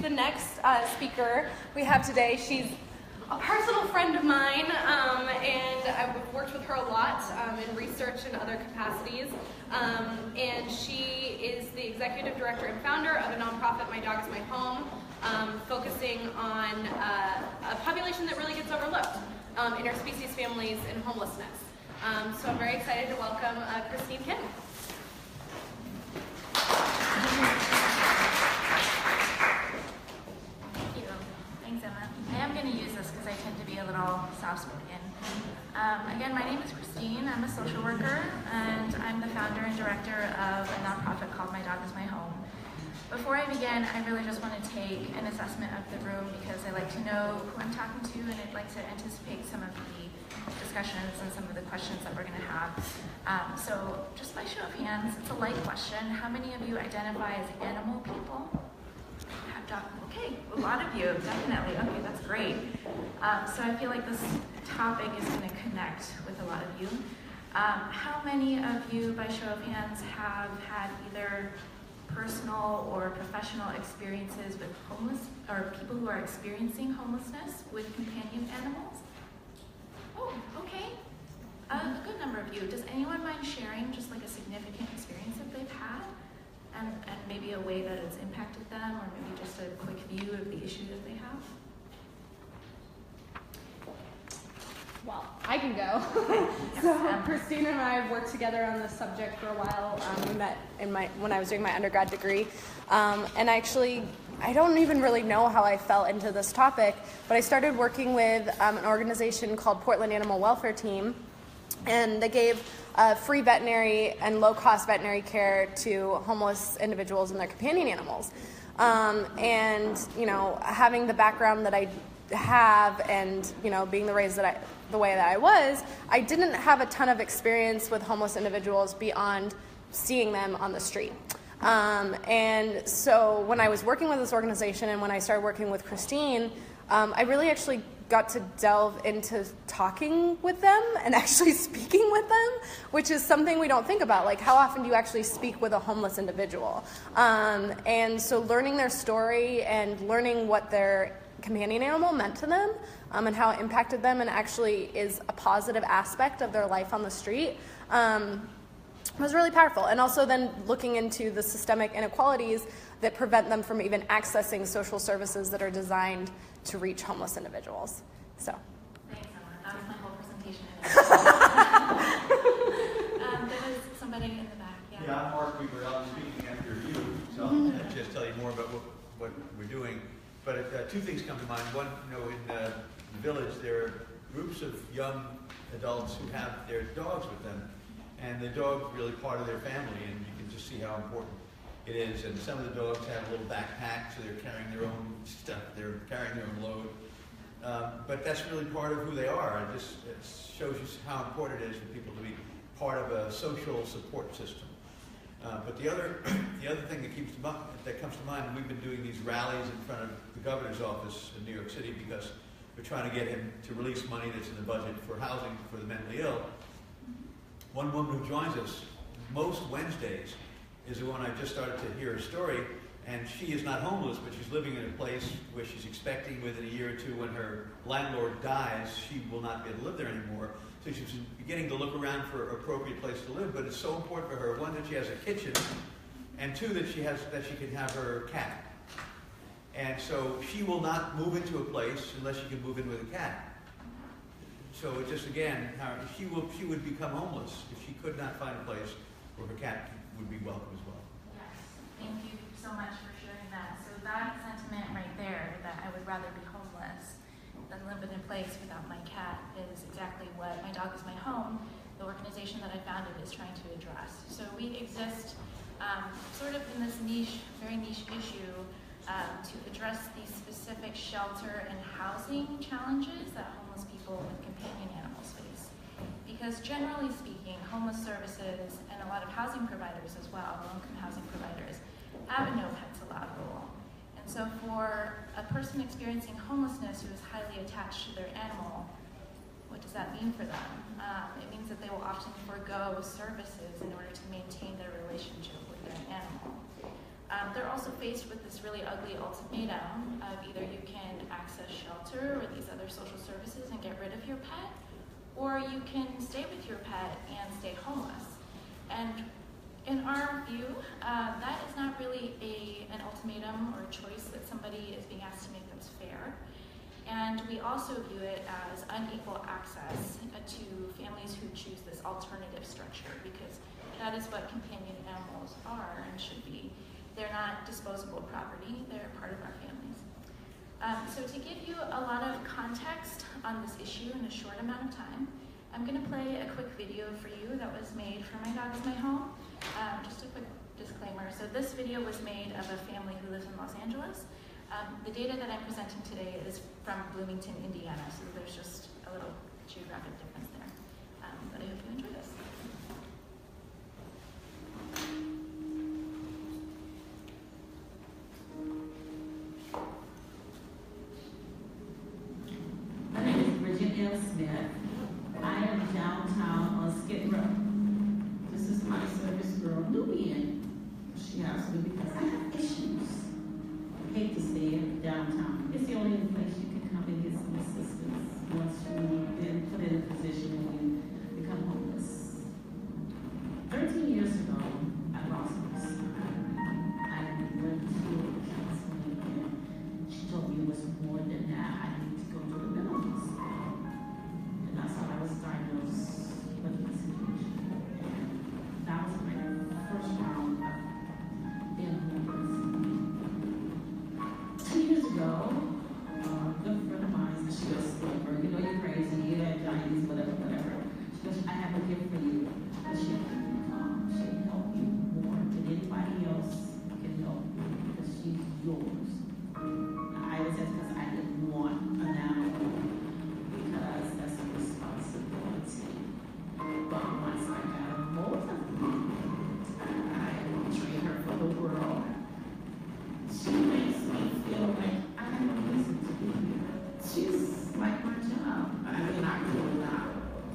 the next speaker we have today. She's a personal friend of mine, and I've worked with her a lot in research and other capacities. And she is the executive director and founder of a nonprofit, My Dog Is My Home, focusing on a population that really gets overlooked, interspecies families and homelessness. So I'm very excited to welcome Christine Kim. Thank you. Thanks, Emma. I am going to use this because I tend to be a little soft-spoken. Again, my name is Christine. I'm a social worker, and I'm the founder and director of a nonprofit called My Dog Is My Home. Before I begin, I really just want to take an assessment of the room because I like to know who I'm talking to, and I'd like to anticipate some of the discussions and some of the questions that we're going to have. So just by show of hands, it's a light question. How many of you identify as animal people? Okay, a lot of you, definitely. Okay, that's great. So I feel like this topic is going to connect with a lot of you. How many of you, by show of hands, have had either personal or professional experiences with people who are experiencing homelessness with companion animals? Oh, okay. A good number of you. Does anyone mind sharing just like a significant experience that they've had? And maybe a way that it's impacted them, or maybe just a quick view of the issue that they have? Well, I can go. So Christine and I have worked together on this subject for a while. We met when I was doing my undergrad degree. And I don't even really know how I fell into this topic, but I started working with an organization called Portland Animal Welfare Team, and they gave free veterinary and low-cost veterinary care to homeless individuals and their companion animals. And, having the background that I have and, being the way that I was, I didn't have a ton of experience with homeless individuals beyond seeing them on the street. And so when I was working with this organization and when I started working with Christine, I really actually got to delve into talking with them and actually speaking with them, which is something we don't think about. Like, how often do you actually speak with a homeless individual? And so learning their story and learning what their companion animal meant to them and how it impacted them and actually is a positive aspect of their life on the street was really powerful. And also then looking into the systemic inequalities that prevent them from even accessing social services that are designed to reach homeless individuals. So. Thanks, Emma. That was my whole presentation. There was somebody in the back. Yeah, I'm Mark Weaver. I'm speaking after you, so I'll just tell you more about what we're doing. But two things come to mind. One, in the village, there are groups of young adults who have their dogs with them, and the dog's really part of their family, and you can just see how important it is. And some of the dogs have a little backpack, so they're carrying their own stuff. They're carrying their own load. But that's really part of who they are. It shows you how important it is for people to be part of a social support system. But the other thing that comes to mind, we've been doing these rallies in front of the governor's office in New York City because we're trying to get him to release money that's in the budget for housing for the mentally ill. One woman who joins us most Wednesdays is the one I just started to hear her story, and she is not homeless, but she's living in a place where she's expecting within a year or two when her landlord dies, she will not be able to live there anymore. So she's beginning to look around for an appropriate place to live, but it's so important for her, one, that she has a kitchen, and two, that she can have her cat. And so she will not move into a place unless she can move in with a cat. So it just, again, she would become homeless if she could not find a place where her cat would be welcome as well. Yes, thank you so much for sharing that. So that sentiment right there, that I would rather be homeless than live in a place without my cat, is exactly what My Dog Is My Home, the organization that I founded, is trying to address. So we exist sort of in this very niche issue to address these specific shelter and housing challenges that homeless people with companion animals face. Because generally speaking, homeless services and a lot of housing providers as well, low-income housing providers, have a no pets allowed rule. And so for a person experiencing homelessness who is highly attached to their animal, what does that mean for them? It means that they will often forego services in order to maintain their relationship with their animal. They're also also faced with this really ugly ultimatum of either you can access shelter or these other social services and get rid of your pet, or you can stay with your pet and stay homeless. And in our view, that is not really an ultimatum or a choice that somebody is being asked to make that's fair. And we also view it as unequal access to families who choose this alternative structure, because that is what companion animals are and should be. They're not disposable property, they're part of our families. So to give you a lot of context on this issue in a short amount of time, I'm gonna play a quick video for you that was made for My Dog Is My Home. Just a quick disclaimer. So this video was made of a family who lives in Los Angeles. The data that I'm presenting today is from Bloomington, Indiana, so there's just a little geographic difference there. But I hope you enjoy this. My name is Bridget L. Smith. I am downtown on Skid Row. This is my service girl, Nubian. She has me because I have issues. I hate to say it, downtown. It's the only place you can come and get some assistance once you've been put in a position when you become homeless. 13 years ago, I lost my son. I went to counseling and she told me it was more than that. I need to go to the mental hospital. And that's how I was diagnosed with my situation. And that was my first round of being homeless. 2 years ago, a good friend of mine, she goes, you know you're crazy, you have diabetes, whatever. She goes, I have a gift for you. And she help you more than anybody else can help you because she's yours. I was just because I didn't want an animal because that's a responsibility. But once I got a hold of her, I trained her for the world. She makes me feel like I have a reason to be here. She's like my job. I mean, I do a lot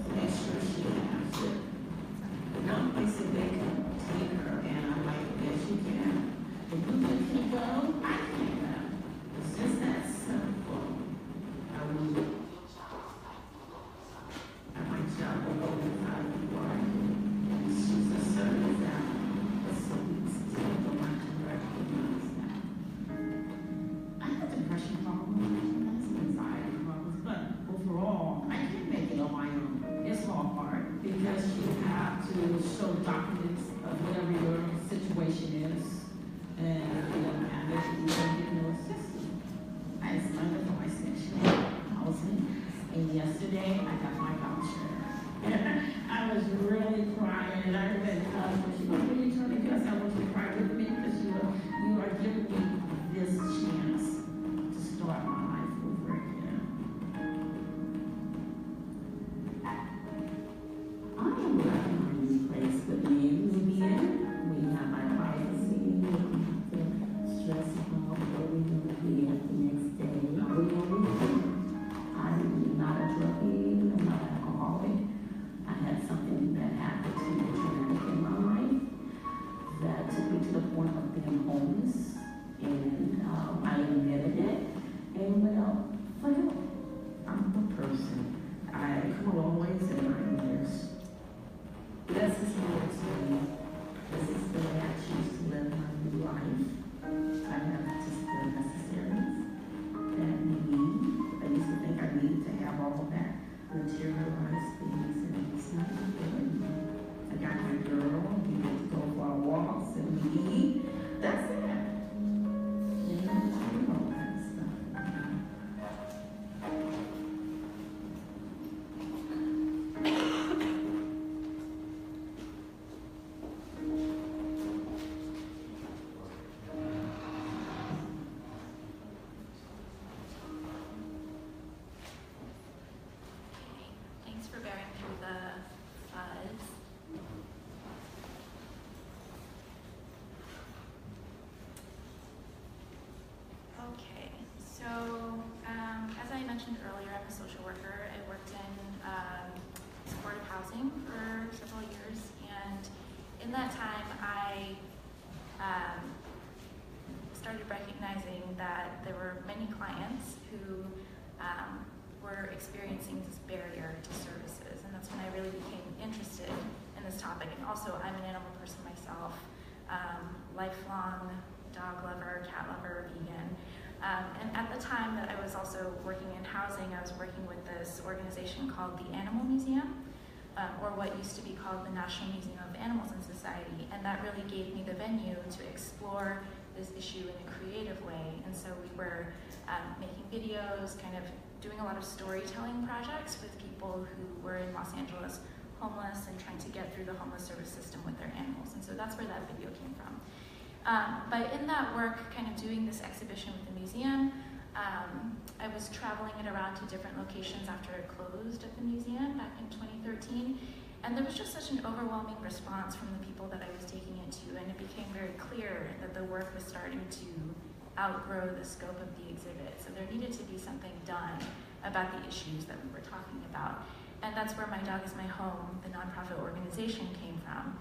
to make sure she has it. One place that they can take her, and I'm like, yes, you can. If you can go, I can go. It's just that simple. I will. And my job will always how you are. She's a service animal, but so we still don't want to recognize that. I have depression problems, anxiety problems, but overall, I can't make it on my own. It's all hard because you have to show documents of whatever your situation is, and you don't have it, you don't get no assistance. I signed up for my section housing, and yesterday I got my voucher. I was really crying, and I went, she goes, when you turn to us, I want you to cry with me because you are giving me this chance to start my life over again. I am glad my new place with me in Nubian. We have my privacy. We don't have to stress about where we're going to be at the next day. We know we can. I'm not a druggie, I'm not an alcoholic. I had something that happened to me traumatic in my life. recognizing that there were many clients who were experiencing this barrier to services, and that's when I really became interested in this topic. And also, I'm an animal person myself, lifelong dog lover, cat lover, vegan. And at the time that I was also working in housing, I was working with this organization called the Animal Museum, or what used to be called the National Museum of Animals in Society, and that really gave me the venue to explore this issue in a creative way. And so we were making videos, kind of doing a lot of storytelling projects with people who were in Los Angeles homeless and trying to get through the homeless service system with their animals. And so that's where that video came from. But in that work, kind of doing this exhibition with the museum, I was traveling it around to different locations after it closed at the museum back in 2013. And there was just such an overwhelming response from the people that I was taking it to, and it became very clear that the work was starting to outgrow the scope of the exhibit. So there needed to be something done about the issues that we were talking about. And that's where My Dog is My Home, the nonprofit organization, came from.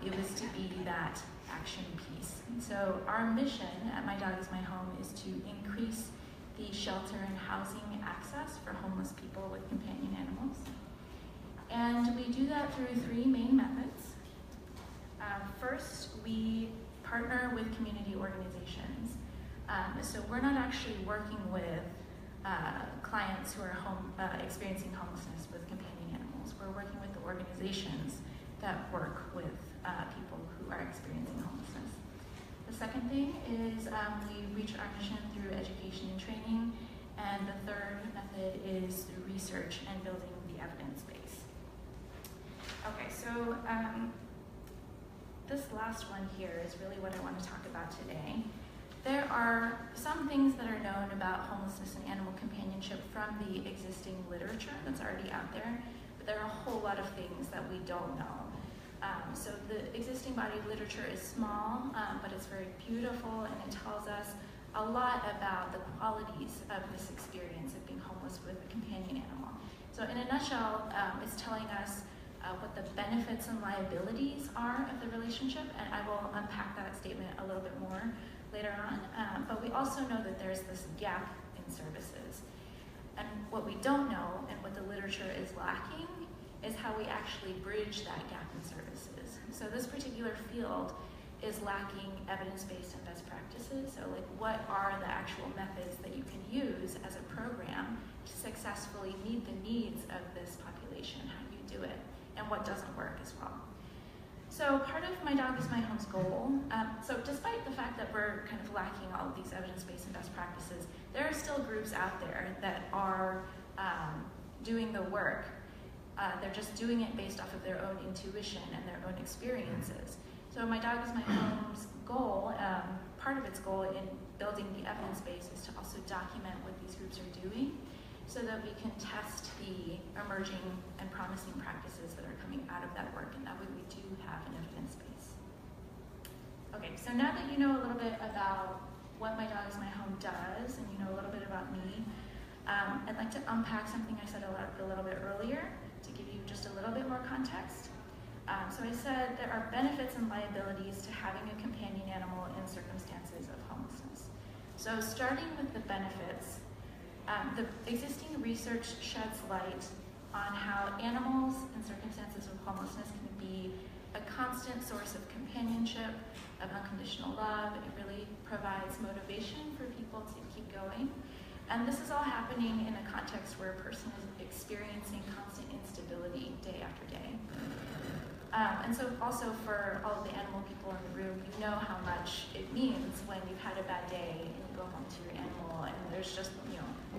It was to be that action piece. And so our mission at My Dog is My Home is to increase the shelter and housing access for homeless people with companion animals. And we do that through three main methods. First, we partner with community organizations. So we're not actually working with clients who are experiencing homelessness with companion animals. We're working with the organizations that work with people who are experiencing homelessness. The second thing is we reach our mission through education and training. And the third method is through research and building the evidence base. Okay, so this last one here is really what I want to talk about today. There are some things that are known about homelessness and animal companionship from the existing literature that's already out there, but there are a whole lot of things that we don't know. So the existing body of literature is small, but it's very beautiful, and it tells us a lot about the qualities of this experience of being homeless with a companion animal. So in a nutshell, it's telling us what the benefits and liabilities are of the relationship, and I will unpack that statement a little bit more later on. But we also know that there's this gap in services. And what we don't know, and what the literature is lacking, is how we actually bridge that gap in services. So this particular field is lacking evidence-based and best practices. So like, what are the actual methods that you can use as a program to successfully meet the needs of this population? How do you do it? And what doesn't work as well. So part of My Dog is My Home's goal, so despite the fact that we're kind of lacking all of these evidence-based and best practices, there are still groups out there that are doing the work. They're just doing it based off of their own intuition and their own experiences. So My Dog is My Home's goal, part of its goal in building the evidence base is to also document what these groups are doing so that we can test the emerging and promising practices that are coming out of that work, and that way we do have an evidence base. Okay, so now that you know a little bit about what My Dog is My Home does, and you know a little bit about me, I'd like to unpack something I said a little bit earlier to give you just a little bit more context. So I said there are benefits and liabilities to having a companion animal in circumstances of homelessness. So starting with the benefits, the existing research sheds light on how animals in circumstances of homelessness can be a constant source of companionship, of unconditional love. It really provides motivation for people to keep going. And this is all happening in a context where a person is experiencing constant instability day after day. And so also for all of the animal people in the room, you know how much it means when you've had a bad day and you go home to your animal and there's just,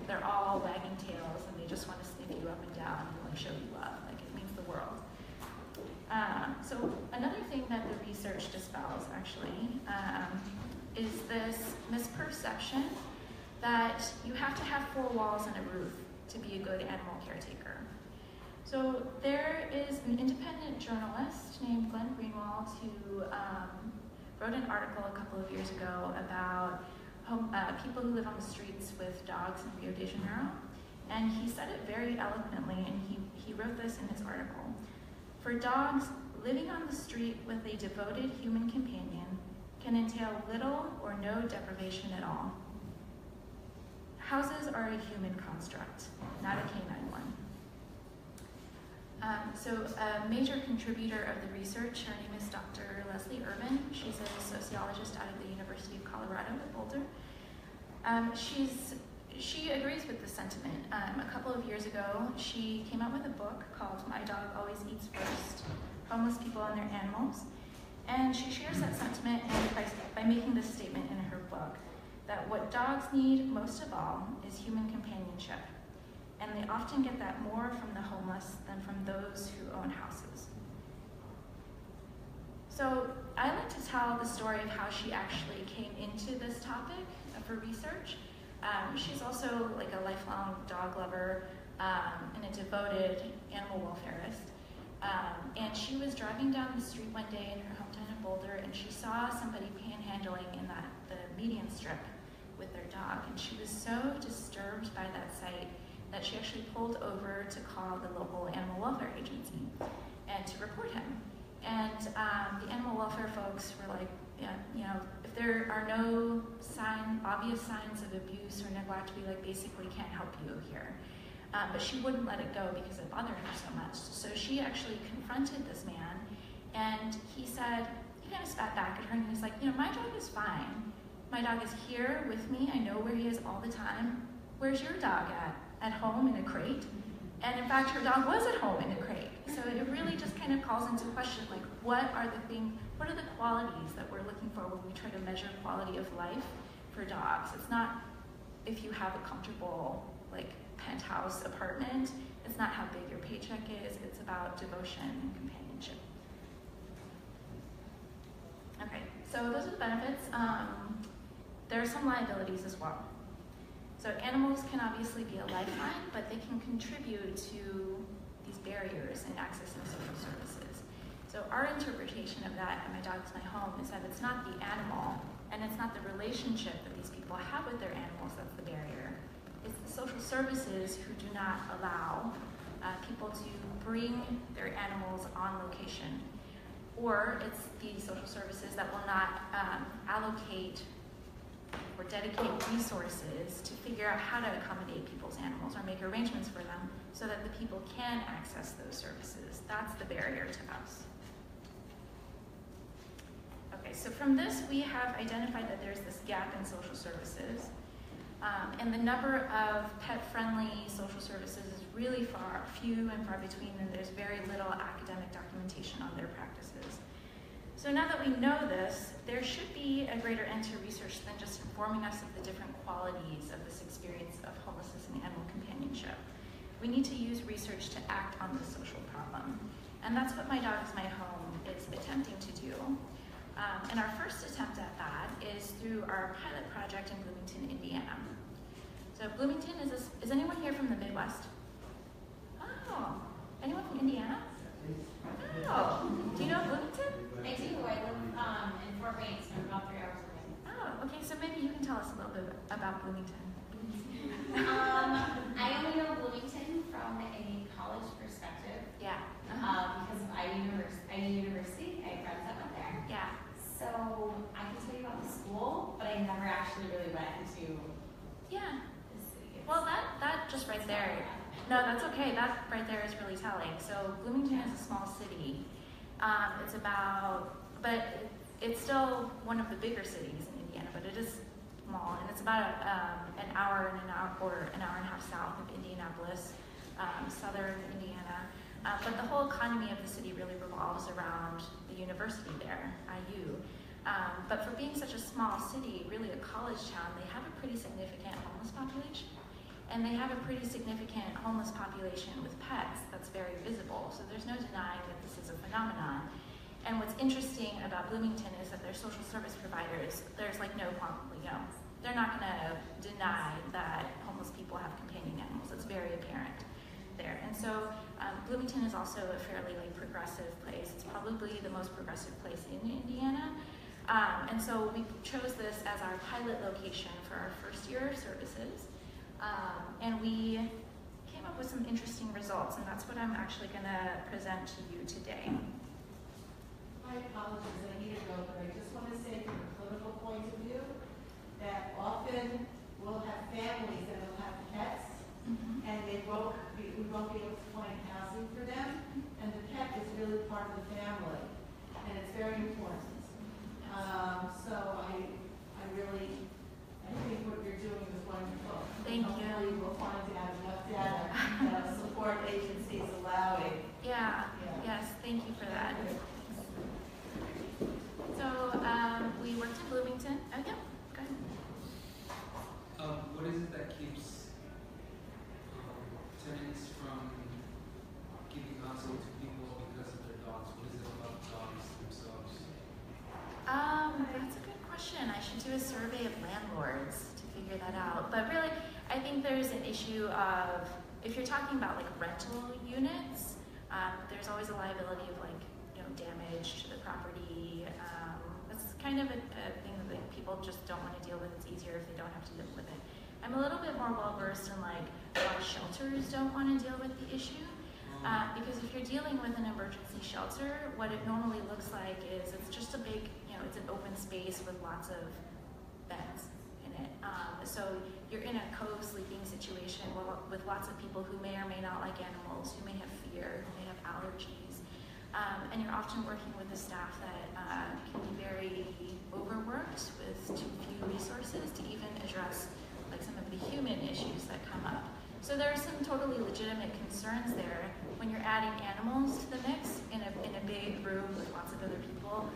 they're all wagging tails and they just want to sniff you up and down and like show you love. Like, it means the world. So another thing that the research dispels actually is this misperception that you have to have 4 walls and a roof to be a good animal caretaker. So there is an independent journalist named Glenn Greenwald who wrote an article a couple of years ago about people who live on the streets with dogs in Rio de Janeiro. And he said it very eloquently, and he wrote this in his article. For dogs, living on the street with a devoted human companion can entail little or no deprivation at all. Houses are a human construct, not a canine one. So a major contributor of the research, her name is Dr. Leslie Urban. She's a sociologist out of the University of Colorado at Boulder. She agrees with this sentiment. A couple of years ago, she came out with a book called My Dog Always Eats First, Homeless People and Their Animals. And she shares that sentiment by making this statement in her book, that what dogs need most of all is human companionship. And they often get that more from the homeless than from those who own houses. So I like to tell the story of how she actually came into this topic of her research. She's also like a lifelong dog lover and a devoted animal welfarist. And she was driving down the street one day in her hometown of Boulder, and she saw somebody panhandling in the median strip with their dog. And she was so disturbed by that sight that she actually pulled over to call the local animal welfare agency and to report him. And the animal welfare folks were like, yeah, you know, if there are no obvious signs of abuse or neglect, we like basically can't help you here. But she wouldn't let it go because it bothered her so much. So she actually confronted this man, and he said, he kind of spat back at her, and he's like, you know, my dog is fine. My dog is here with me. I know where he is all the time. Where's your dog at? At home in a crate? And in fact, her dog was at home in a crate. So it really just kind of calls into question, like, what are the qualities that we're looking for when we try to measure quality of life for dogs? It's not if you have a comfortable, like, penthouse apartment. It's not how big your paycheck is. It's about devotion and companionship. Okay, so those are the benefits. There are some liabilities as well. So animals can obviously be a lifeline, but they can contribute to these barriers in accessing social services. So our interpretation of that, and my dog's my home, is that it's not the animal, and it's not the relationship that these people have with their animals that's the barrier. It's the social services who do not allow people to bring their animals on location. Or it's the social services that will not allocate or dedicate resources to figure out how to accommodate people's animals or make arrangements for them so that the people can access those services. That's the barrier to us. Okay, so from this we have identified that there's this gap in social services. And the number of pet-friendly social services is really few and far between, and there's very little academic documentation on their practices. So now that we know this, there should be a greater end to research than just informing us of the different qualities of this experience of homelessness and animal companionship. We need to use research to act on this social problem. And that's what My Dog is My Home is attempting to do. And our first attempt at that is through our pilot project in Bloomington, Indiana. So Bloomington, is anyone here from the Midwest? Oh, anyone from Indiana? Oh, do you know Bloomington? I do. I live in Fort Wayne, so I'm about 3 hours away. Oh, okay, so maybe you can tell us a little bit about Bloomington. I only know Bloomington from a college perspective. Yeah. Because of IU University. I have friends that went there. Yeah. So I can tell you about the school, but I never actually really went into Yeah. the city. Well, that just right there. No, that's okay. That right there is really telling. So Bloomington is a small city. But it's still one of the bigger cities in Indiana, but it is small, and it's about an hour and a half south of Indianapolis, southern Indiana. But the whole economy of the city really revolves around the university there, IU. But for being such a small city, really a college town, they have a pretty significant homeless population. And they have a pretty significant homeless population with pets that's very visible. So there's no denying that this is a phenomenon. And what's interesting about Bloomington is that their social service providers, there's like no problem, they're not gonna deny that homeless people have companion animals. It's very apparent there. And so Bloomington is also a fairly progressive place. It's probably the most progressive place in Indiana. And so we chose this as our pilot location for our first year of services. And we came up with some interesting results, and that's what I'm actually gonna present to you today. My apologies, I need to go, but I just want to say for the should do a survey of landlords to figure that out. But really, I think there's an issue of, if you're talking about like rental units, there's always a liability of like, you know, damage to the property. That's kind of a thing that like, people just don't want to deal with. It's easier if they don't have to deal with it. I'm a little bit more well versed in like why shelters don't want to deal with the issue. Because if you're dealing with an emergency shelter, what it normally looks like is it's just a big, you know, it's an open space with lots of beds in it. So you're in a co-sleeping situation with lots of people who may or may not like animals, who may have fear, who may have allergies. And you're often working with a staff that can be very overworked with too few resources to even address like some of the human issues that come up. So there are some totally legitimate concerns there when you're adding animals to the mix in a big room with lots of other people,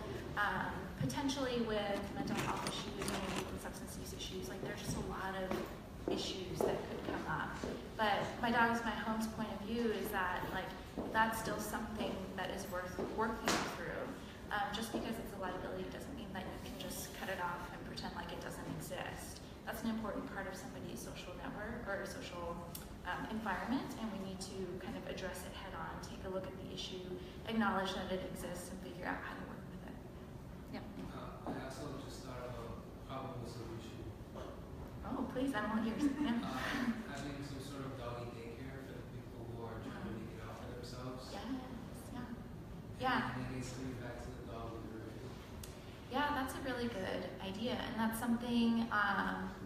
potentially with mental health issues and substance use issues. Like there's just a lot of issues that could come up. But my Dogs My Home's point of view is that like that's still something that is worth working through. Just because it's a liability doesn't mean that you can just cut it off and pretend like it doesn't exist. That's an important part of somebody's social network or social environment, and we need to kind of address it head on, take a look at the issue, acknowledge that it exists, and figure out how to work with it. Yeah. I also just thought of a probable solution. Oh, please, I'm all ears. Yeah. Having some sort of doggy daycare for the people who are trying to make it out for themselves. Yes, yeah. Yeah. And then it's coming back to the dog with the review. Yeah, that's a really good idea, and that's something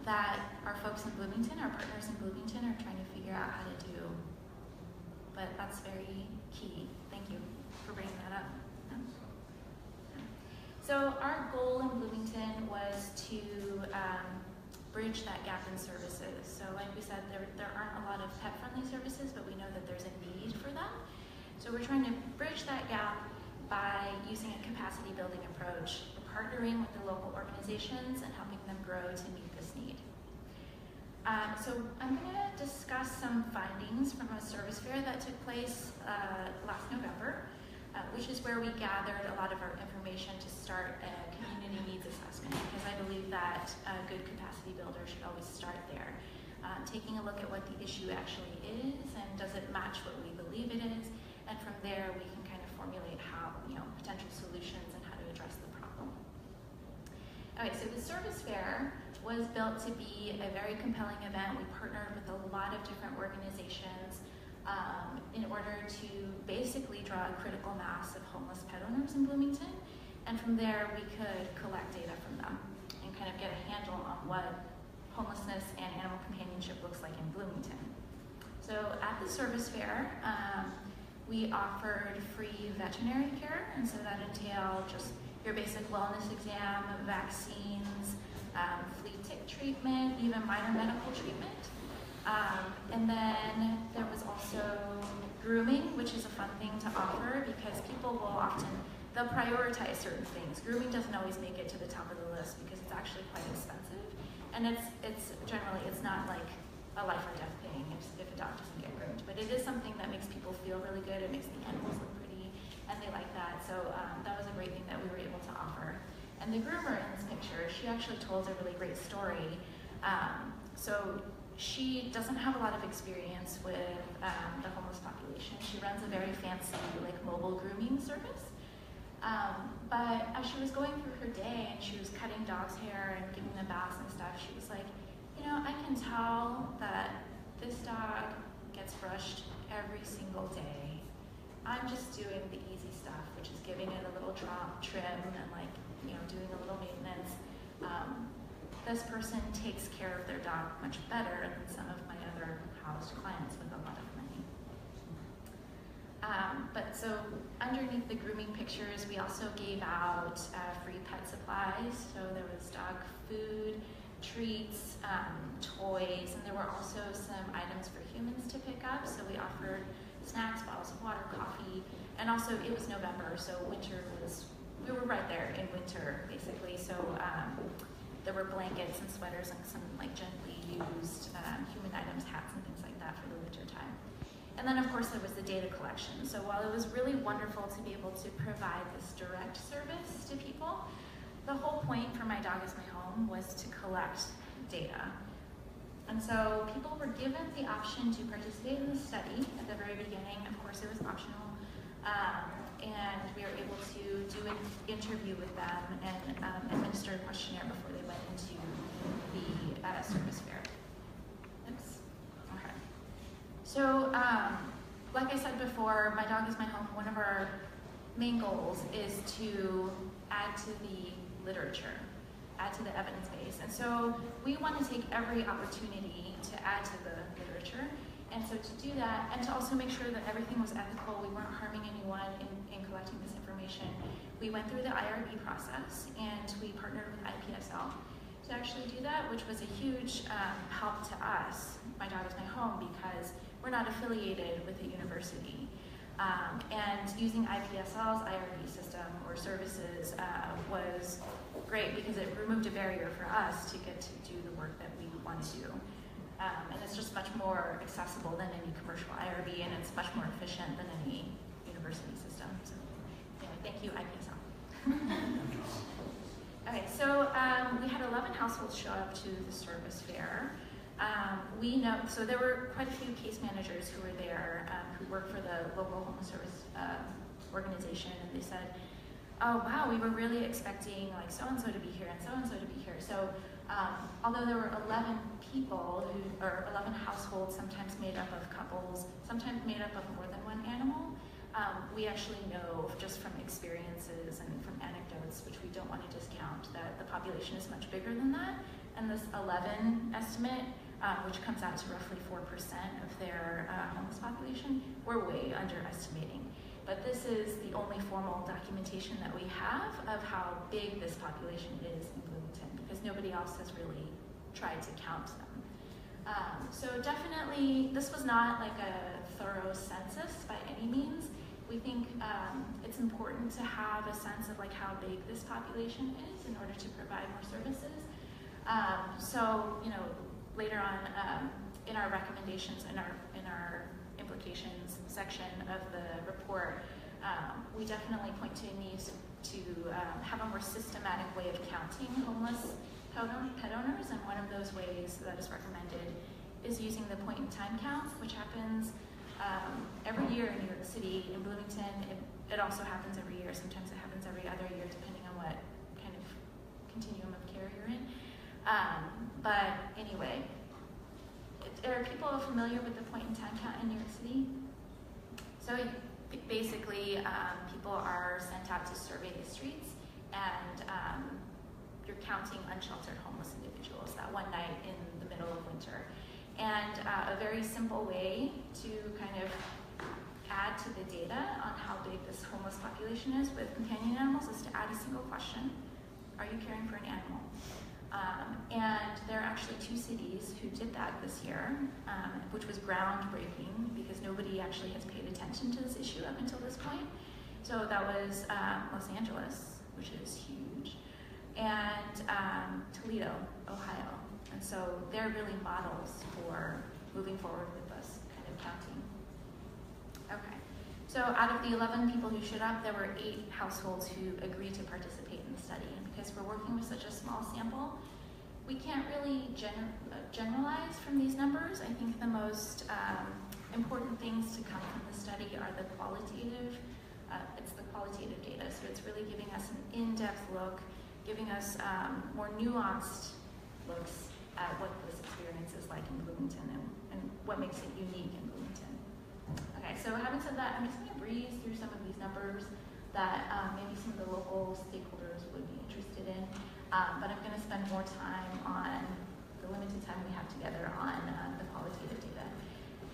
that our folks in Bloomington, our partners in Bloomington, are trying to figure out how to do. But that's very key. Thank you for bringing that up. So our goal in Bloomington was to bridge that gap in services. So like we said, there aren't a lot of pet-friendly services, but we know that there's a need for them. So we're trying to bridge that gap by using a capacity building approach. We're partnering with the local organizations and helping them grow to meet this need. So I'm going to discuss some findings from a service fair that took place last November, which is where we gathered a lot of our information to start a community needs assessment, because I believe that a good capacity builder should always start there. Taking a look at what the issue actually is and does it match what we believe it is, and from there we can kind of formulate how, you know, potential solutions and how to address the problem. Okay, so the service fair was built to be a very compelling event. We partnered with a lot of different organizations in order to basically draw a critical mass of homeless pet owners in Bloomington, and from there we could collect data from them and kind of get a handle on what homelessness and animal companionship looks like in Bloomington. So at the service fair, we offered free veterinary care, and so that entailed just your basic wellness exam, vaccines, flea tick treatment, even minor medical treatment. And then there was also grooming, which is a fun thing to offer because people will often, they'll prioritize certain things. Grooming doesn't always make it to the top of the list because it's actually quite expensive. And it's generally, it's not like a life or death thing if a dog doesn't get groomed, but it is something that makes people feel really good. It makes the animals look pretty, and they like that. So that was a great thing that we were able to offer. And the groomer in this picture, she actually told a really great story. So she doesn't have a lot of experience with the homeless population. She runs a very fancy, like, mobile grooming service. But as she was going through her day and she was cutting dogs' hair and giving them baths and stuff, she was like, you know, I can tell that this dog gets brushed every single day. I'm just doing the easy stuff, which is giving it a little trim and, like, you know, doing a little maintenance. This person takes care of their dog much better than some of my other housed clients with a lot of money. But so underneath the grooming pictures, we also gave out free pet supplies. So there was dog food, treats, toys, and there were also some items for humans to pick up. So we offered snacks, bottles of water, coffee, and also it was November, so winter was, we were right there in winter, basically. So there were blankets and sweaters and some, like, gently used human items, hats and things like that for the winter time. And then, of course, there was the data collection. So while it was really wonderful to be able to provide this direct service to people, the whole point for My Dog is My Home was to collect data. And so people were given the option to participate in the study at the very beginning. Of course, it was optional. And we were able to do an interview with them and administer a questionnaire before they went into the service fair. Oops. Okay. So, like I said before, My Dog is My Home. One of our main goals is to add to the literature, add to the evidence base. And so we want to take every opportunity to add to the literature. And so to do that, and to also make sure that everything was ethical, we weren't harming anyone in collecting this information, we went through the IRB process and we partnered with IPSL to actually do that, which was a huge help to us, My Dog is My Home, because we're not affiliated with a university. And using IPSL's IRB system or services was great because it removed a barrier for us to get to do the work that we want to do. And it's just much more accessible than any commercial IRB, and it's much more efficient than any university system. So anyway, thank you, IPSL. Okay, so we had 11 households show up to the service fair. We know, so there were quite a few case managers who were there who work for the local homeless service organization, and they said, oh wow, we were really expecting like so-and-so to be here and so-and-so to be here. So although there were 11 people, or 11 households, sometimes made up of couples, sometimes made up of more than one animal, we actually know just from experiences and from anecdotes, which we don't want to discount, that the population is much bigger than that. And this 11 estimate, which comes out to roughly 4% of their homeless population, we're way underestimating. But this is the only formal documentation that we have of how big this population is in Bloomington, because nobody else has really tried to count them. So definitely, this was not like a thorough census by any means. We think it's important to have a sense of like how big this population is in order to provide more services. So, you know, later on in our recommendations, in our implications section of the report, we definitely point to a need to have a more systematic way of counting homeless pet owners, and one of those ways that is recommended is using the point-in-time count, which happens every year in New York City. In Bloomington, it also happens every year. Sometimes it happens every other year, depending on what kind of continuum of care you're in. But anyway, are people familiar with the point-in-time count in New York City? So basically, people are sent out to survey the streets, and you're counting unsheltered homeless individuals that one night in the middle of winter. And a very simple way to kind of add to the data on how big this homeless population is with companion animals is to add a single question: are you caring for an animal? And there are actually 2 cities who did that this year, which was groundbreaking because nobody actually has paid attention to this issue up until this point. So that was Los Angeles, which is huge, and Toledo, Ohio. And so they're really models for moving forward with this kind of counting. Okay, so out of the 11 people who showed up, there were 8 households who agreed to participate in the study. And because we're working with such a small sample, we can't really generalize from these numbers. I think the most important things to come from the study are the qualitative, it's the qualitative data. So it's really giving us an in-depth look, giving us more nuanced looks at what this experience is like in Bloomington and what makes it unique in Bloomington. Okay, so having said that, I'm just going to breeze through some of these numbers that maybe some of the local stakeholders would be interested in, but I'm going to spend more time on the limited time we have together on the qualitative data.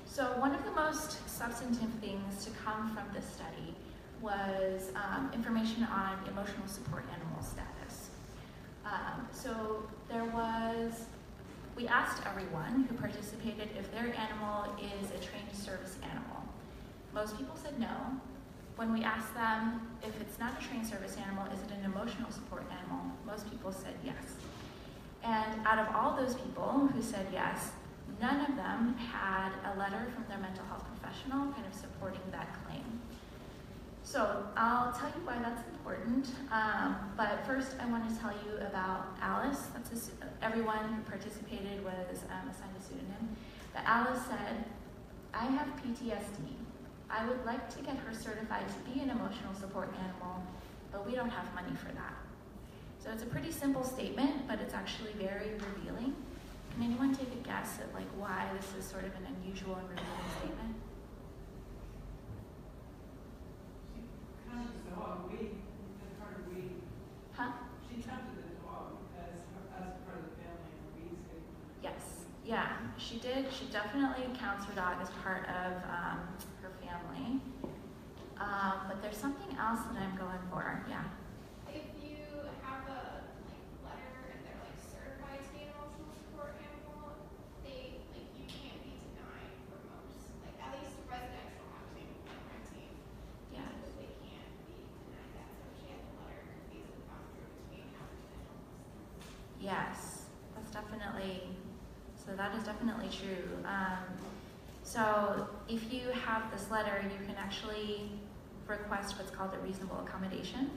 So one of the most substantive things to come from this study was information on emotional support animal status. So we asked everyone who participated if their animal is a trained service animal. Most people said no. When we asked them if it's not a trained service animal, is it an emotional support animal, most people said yes. And out of all those people who said yes, none of them had a letter from their mental health professional kind of supporting that claim. So I'll tell you why that's important, but first I want to tell you about Alice. Everyone who participated was assigned a pseudonym. But Alice said, "I have PTSD. I would like to get her certified to be an emotional support animal, but we don't have money for that." So it's a pretty simple statement, but it's actually very revealing. Can anyone take a guess at why this is sort of an unusual and revealing statement? The dog, as part of we. Huh? She counted the dog as part of the family and we stigma. Yes. Yeah, she did. She definitely counts her dog as part of her family. But there's something else that I'm going for. Yeah. If you have a letter and they're certified to be an emotional support animal, you can't be denied for most, at least residential housing, renting. Yeah. They can't be denied that. So if she has a letter, it could easily pass through between housing and homelessness. Yes, that's definitely. So that is definitely true. So if you have this letter, you can actually request what's called a reasonable accommodation.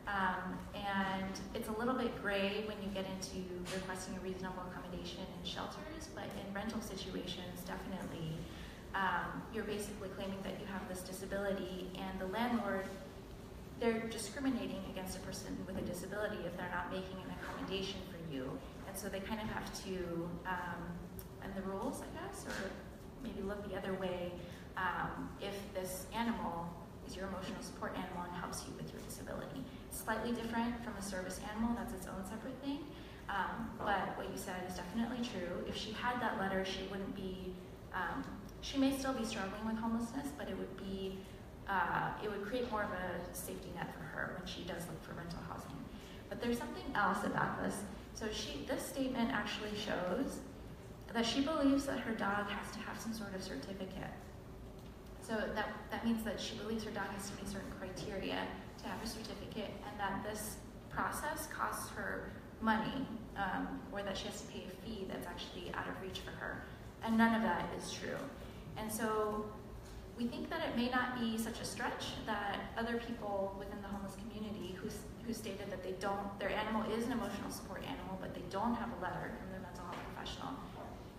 And it's a little bit gray when you get into requesting a reasonable accommodation in shelters, but in rental situations, definitely, you're basically claiming that you have this disability, and the landlord, they're discriminating against a person with a disability if they're not making an accommodation for you. And so they kind of have to bend the rules, I guess, or maybe look the other way if this animal is your emotional support animal and helps you with your disability. It's slightly different from a service animal, that's its own separate thing. But what you said is definitely true. If she had that letter, she wouldn't be, she may still be struggling with homelessness, but it would be, it would create more of a safety net for her when she does look for rental housing. But there's something else about this. So this statement actually shows that she believes that her dog has to have some sort of certificate. So that means that she believes her dog has to meet certain criteria to have a certificate, and that this process costs her money, or that she has to pay a fee that's actually out of reach for her. And none of that is true. And so we think that it may not be such a stretch that other people within the homeless community who stated that their animal is an emotional support animal, but they don't have a letter from their mental health professional.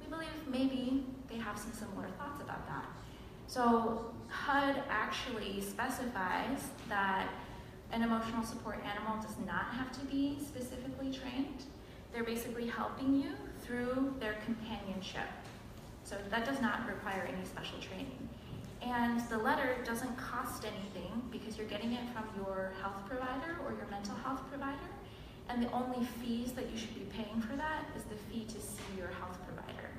We believe maybe they have some similar thoughts about that. So HUD actually specifies that an emotional support animal does not have to be specifically trained. They're basically helping you through their companionship. So that does not require any special training. And the letter doesn't cost anything because you're getting it from your health provider or your mental health provider. And the only fees that you should be paying for that is the fee to see your health provider.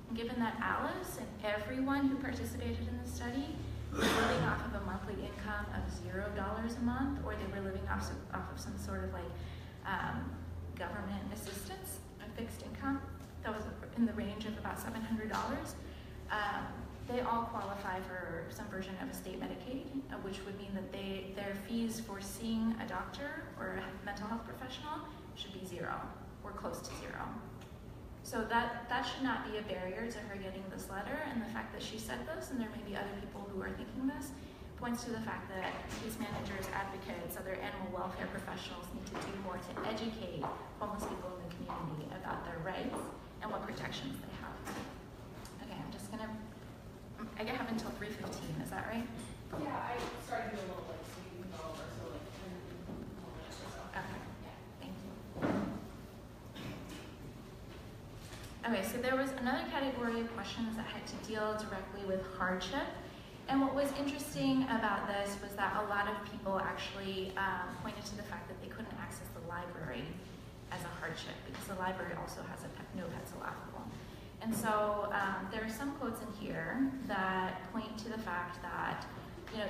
And given that Alice and everyone who participated in the study were living off of a monthly income of $0 a month, or they were living off of some sort of government assistance, a fixed income that was in the range of about $700, they all qualify for some version of a state Medicaid, which would mean that their fees for seeing a doctor or a mental health professional should be zero or close to zero. So that should not be a barrier to her getting this letter, and the fact that she said this, and there may be other people who are thinking this, points to the fact that case managers, advocates, other animal welfare professionals need to do more to educate homeless people in the community about their rights and what protections they have. Okay, I'm just gonna, I have until 3:15, is that right? Yeah, I started a little late, so you can go over, so 10 more minutes or so. Okay, thank you. Okay, so there was another category of questions that had to deal directly with hardship. And what was interesting about this was that a lot of people actually pointed to the fact that they couldn't access the library as a hardship because the library also has a no pets allowable. And so there are some quotes in here that point to the fact that,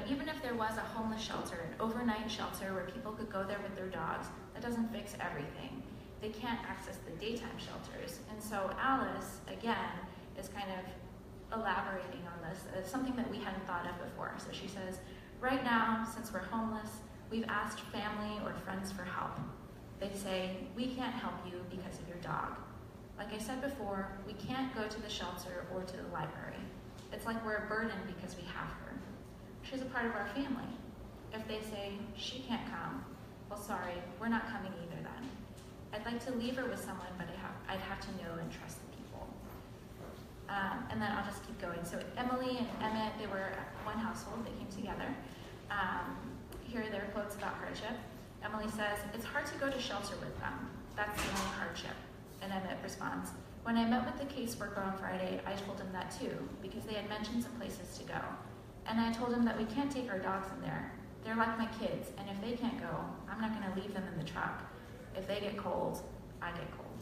even if there was a homeless shelter, an overnight shelter where people could go there with their dogs, that doesn't fix everything. They can't access the daytime shelters. And so Alice, again, is kind of elaborating on this as something that we hadn't thought of before. So she says, right now, since we're homeless, we've asked family or friends for help. They say, we can't help you because of your dog. Like I said before, we can't go to the shelter or to the library. It's like we're a burden because we have her. She's a part of our family. If they say, she can't come, well, sorry, we're not coming either then. I'd like to leave her with someone, but I'd have to know and trust the people. And then I'll just keep going. So Emily and Emmett, they were one household, they came together. Here are their quotes about hardship. Emily says, it's hard to go to shelter with them. That's the only hardship. And Emmett responds, when I met with the caseworker on Friday, I told him that too, because they had mentioned some places to go. And I told him that we can't take our dogs in there. They're like my kids, and if they can't go, I'm not gonna leave them in the truck. If they get cold, I get cold.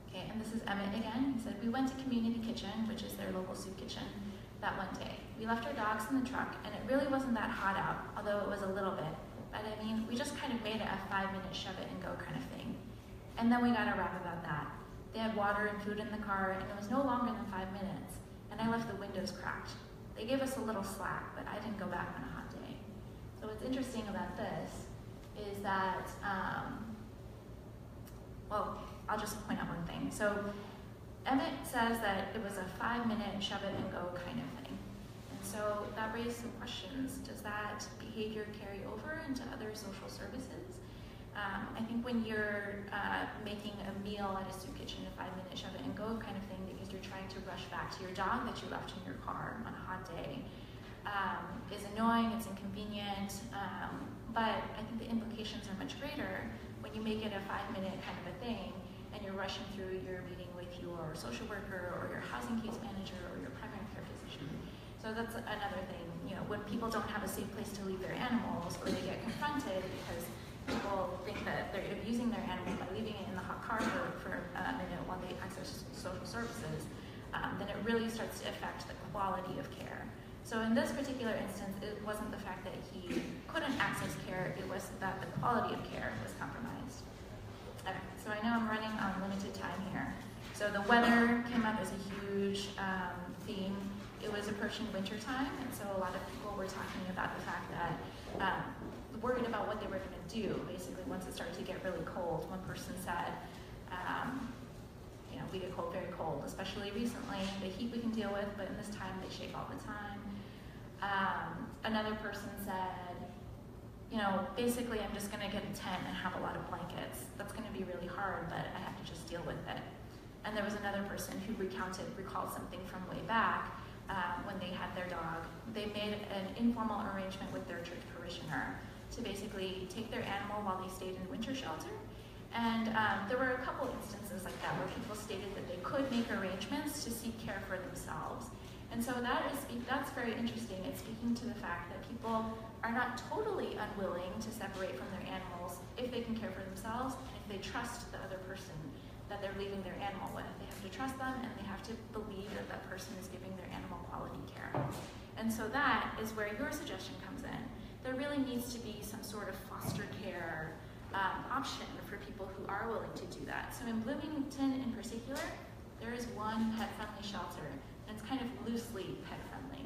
Okay, and this is Emmett again. He said, we went to Community Kitchen, which is their local soup kitchen, that one day. We left our dogs in the truck, and it really wasn't that hot out, although it was a little bit. But I mean, we just kind of made it a 5-minute shove it and go kind of thing. And then we got a rap about that. They had water and food in the car, and it was no longer than 5 minutes, and I left the windows cracked. They gave us a little slack, but I didn't go back on a hot day. So what's interesting about this is that, well, I'll just point out one thing. So Emmett says that it was a 5-minute shove it and go kind of thing. And so that raised some questions. Does that behavior carry over into other social services? I think when you're making a meal at a soup kitchen, a 5-minute shove it and go kind of thing, because you're trying to rush back to your dog that you left in your car on a hot day, is annoying, it's inconvenient, but I think the implications are much greater when you make it a 5-minute kind of a thing and you're rushing through your meeting with your social worker or your housing case manager or your primary care physician. So that's another thing, you know, when people don't have a safe place to leave their animals, or they get confronted because people think that they're abusing their animal by leaving it in the hot car for a minute while they access social services, then it really starts to affect the quality of care. So in this particular instance, it wasn't the fact that he couldn't access care, it was that the quality of care was compromised. Okay, so I know I'm running on limited time here. So the weather came up as a huge theme. It was approaching winter time, and so a lot of people were talking about the fact that worried about what they were going to do, basically, once it started to get really cold. One person said, you know, we get cold, very cold, especially recently. The heat we can deal with, but in this time, they shake all the time. Another person said, you know, basically, I'm just going to get a tent and have a lot of blankets. That's going to be really hard, but I have to just deal with it. And there was another person who recalled something from way back when they had their dog. They made an informal arrangement with their church parishioner to basically take their animal while they stayed in winter shelter. And there were a couple instances like that where people stated that they could make arrangements to seek care for themselves. And so that's very interesting. It's speaking to the fact that people are not totally unwilling to separate from their animals if they can care for themselves, and if they trust the other person that they're leaving their animal with. They have to trust them, and they have to believe that that person is giving their animal quality care. And so that is where your suggestion comes in. There really needs to be some sort of foster care option for people who are willing to do that. So in Bloomington in particular, there is one pet-friendly shelter, and it's kind of loosely pet-friendly.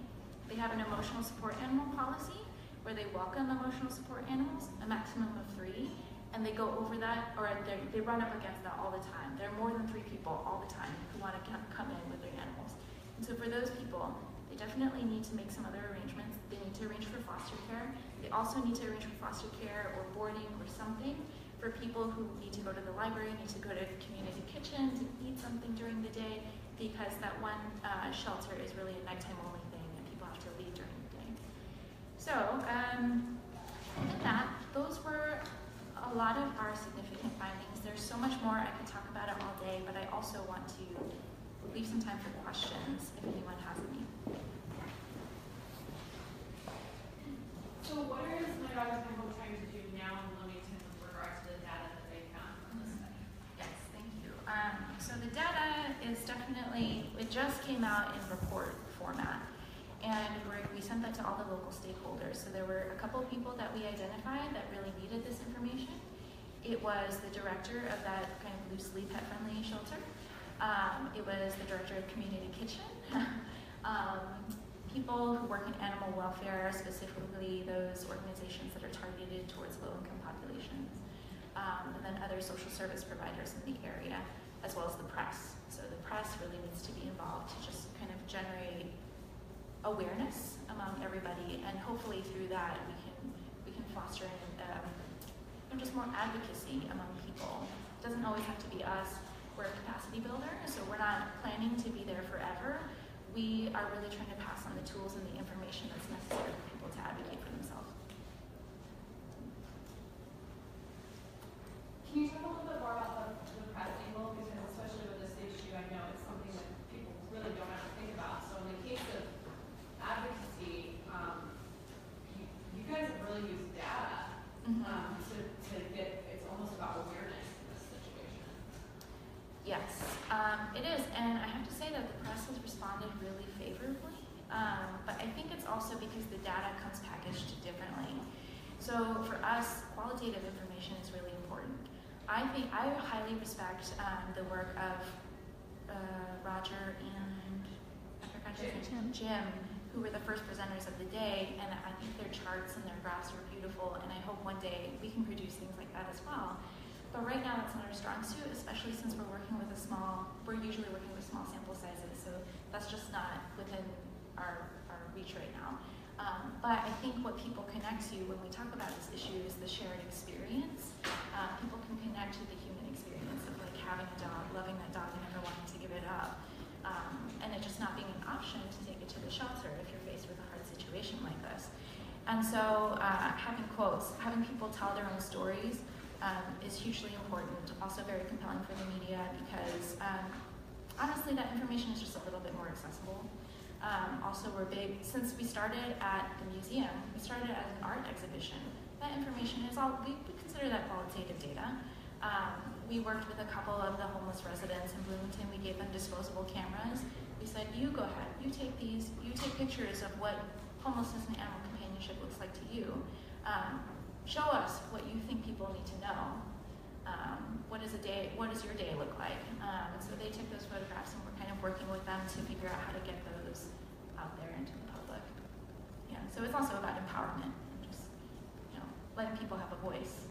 They have an emotional support animal policy where they welcome emotional support animals, a maximum of 3, and they go over that, or they run up against that all the time. There are more than 3 people all the time who want to come in with their animals. And so for those people, they definitely need to make some other arrangements. They need to arrange for foster care. They also need to arrange for foster care or boarding or something for people who need to go to the library, need to go to community kitchen to eat something during the day, because that one shelter is really a nighttime only thing and people have to leave during the day. So, with that, those were a lot of our significant findings. There's so much more, I could talk about it all day, but I also want to leave some time for questions if anyone has any. So what is my daughter's home trying to do now in Bloomington with regards to the data that they found from the study? Yes, thank you. So the data is definitely, it just came out in report format. And we sent that to all the local stakeholders. So there were a couple of people that we identified that really needed this information. It was the director of that kind of loosely pet-friendly shelter. It was the director of Community Kitchen. People who work in animal welfare, specifically those organizations that are targeted towards low-income populations, and then other social service providers in the area, as well as the press. So the press really needs to be involved to just kind of generate awareness among everybody, and hopefully through that we can foster just more advocacy among people. It doesn't always have to be us. We're a capacity builder, so we're not planning to be there forever. We are really trying to pass on the tools and the information that's necessary for people to advocate for themselves. Can you talk a little bit more about the press angle? Because especially with this issue, I know it's something that people really don't have to think about. So in the case of advocacy, you guys have really used data to get, it's almost about awareness in this situation. Yes, it is, and I have to say that the press has responded really favorably, but I think it's also because the data comes packaged differently. So for us, qualitative information is really important. I highly respect the work of Roger and I forgot his name, Jim, who were the first presenters of the day, and I think their charts and their graphs are beautiful, and I hope one day we can produce things like that as well. But right now that's not our strong suit, especially since we're usually working with small sample sizes, so that's just not within our reach right now. But I think what people connect to when we talk about this issue is the shared experience. People can connect to the human experience of like having a dog, loving that dog, and never wanting to give it up. And it just not being an option to take it to the shelter if you're faced with a hard situation like this. And so having quotes, having people tell their own stories is hugely important, also very compelling for the media because honestly that information is just a little bit more accessible. Also we're big, since we started at the museum, we started as an art exhibition. That information is all, we consider that qualitative data. We worked with a couple of the homeless residents in Bloomington. We gave them disposable cameras. We said, you go ahead, you take these, you take pictures of what homelessness and animal companionship looks like to you. Show us what you think people need to know. What does your day look like? And so they took those photographs and we're kind of working with them to figure out how to get those out there into the public. Yeah, so it's also about empowerment and just, letting people have a voice.